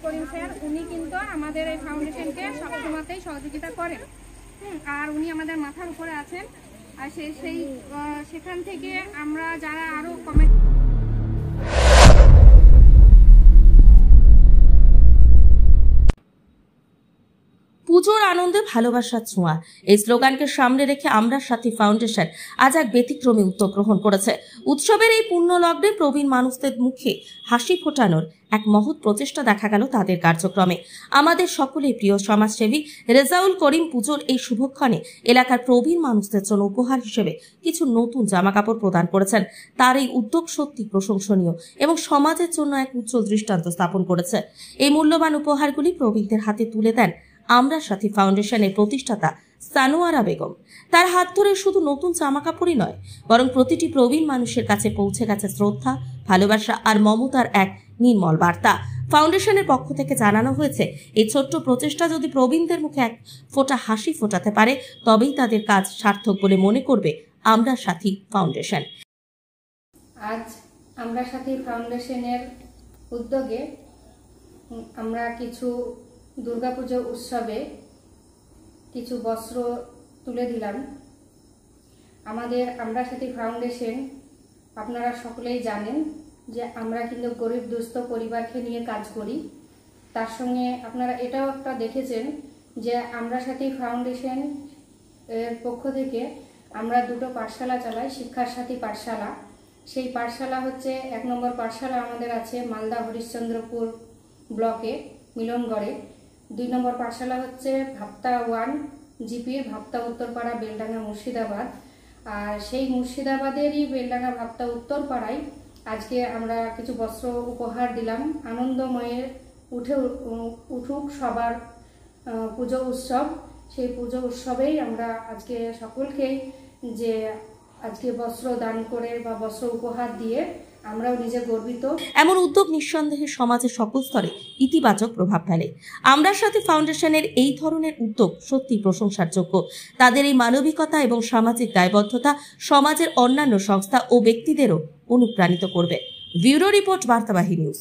করিম sir উনি কিন্তু আমাদের এই ফাউন্ডেশনকে সবসময়তেই সহযোগিতা করেন। আর উনি আমাদের মাথার উপরে আছেন। আর সেখান থেকে আমরা যারা আরো কমেন্ট পুজোর আনন্দে ভালোবাসার ছোঁয়া এই স্লোগানকে সামনে রেখে আমরা সাথী ফাউন্ডেশন আজ এক ব্যতিক্রমী উদ্যোগ গ্রহণ করেছে। উৎসবের এই পূর্ণ লগ্নে প্রবীণ মানুষদের মুখে হাসি ফোটানোর এক মহৎ প্রচেষ্টা দেখা গেল তাদের কার্যক্রমে। আমাদের সকলের প্রিয় সমাজসেবী রেজাউল করিম পুজোর এই শুভক্ষণে এলাকার প্রবীণ মানুষদের জন্য উপহার হিসেবে কিছু নতুন জামাকাপড় প্রদান করেছেন। তার এই উদ্যোগ সত্যি প্রশংসনীয় এবং সমাজের জন্য এক উজ্জ্বল দৃষ্টান্ত স্থাপন করেছে। এই মূল্যবান উপহারগুলি প্রবীণদের হাতে তুলে দেন আমরা সাথী ফাউন্ডেশনের প্রতিষ্ঠাতা সানোয়ারা বেগম। তার হাত ধরে শুধু নতুন জামাকাপড়ই নয়, বরং প্রতিটি প্রবীণ মানুষের কাছে পৌঁছে গেছে শ্রদ্ধা, ভালোবাসা আর মমতার এক নির্মল বার্তা। ফাউন্ডেশনের পক্ষ থেকে জানানো হয়েছে, এই ছোট্ট প্রচেষ্টা যদি প্রবীণদের মুখে এক ফোঁটা হাসি ফোটাতে পারে, তবেই তাদের কাজ সার্থক বলে মনে করবে আমরা সাথী ফাউন্ডেশন। আজ আমরা সাথী ফাউন্ডেশনের উদ্যোগে আমরা কিছু দুর্গাপুজো উৎসবে কিছু বস্ত্র তুলে দিলাম। আমাদের আমরা সাথী ফাউন্ডেশন আপনারা সকলেই জানেন যে আমরা কিন্তু গরিব দুস্থ পরিবারকে নিয়ে কাজ করি। তার সঙ্গে আপনারা এটাও একটা দেখেছেন যে আমরা সাথী ফাউন্ডেশন এর পক্ষ থেকে আমরা দুটো পাঠশালা চালাই, শিক্ষার সাথী পাঠশালা। সেই পাঠশালা হচ্ছে 1 নম্বর পাঠশালা আমাদের আছে মালদা হরিশ্চন্দ্রপুর ব্লকে মিলনগড়ে। 2 নম্বর পাঠশালা হচ্ছে ভাপ্তা 1 জিপির ভাপ্তা উত্তরপাড়া বেলডাঙ্গা মুর্শিদাবাদ। আর সেই মুর্শিদাবাদেরই বেলডাঙ্গা ভাপ্তা উত্তরপাড়ায় আজকে আমরা কিছু বস্ত্র উপহার দিলাম। আনন্দময়ের উঠুক সবার পুজো উৎসব। সেই পুজো উৎসবেই আমরা আজকে সকলকে যে আজকে বস্ত্র দান করে বা বস্ত্র উপহার দিয়ে আমরাও নিজে গর্বিত। এমন উদ্যোগ নিঃসন্দেহে সমাজের সকল স্তরে ইতিবাচক প্রভাব ফেলে। আমরা সাথী ফাউন্ডেশনের এই ধরনের উদ্যোগ সত্যি প্রশংসার যোগ্য। তাদের এই মানবিকতা এবং সামাজিক দায়বদ্ধতা সমাজের অন্যান্য সংস্থা ও ব্যক্তিদেরও অনুপ্রাণিত করবে। ব্যুরো রিপোর্ট, বার্তাবাহী নিউজ।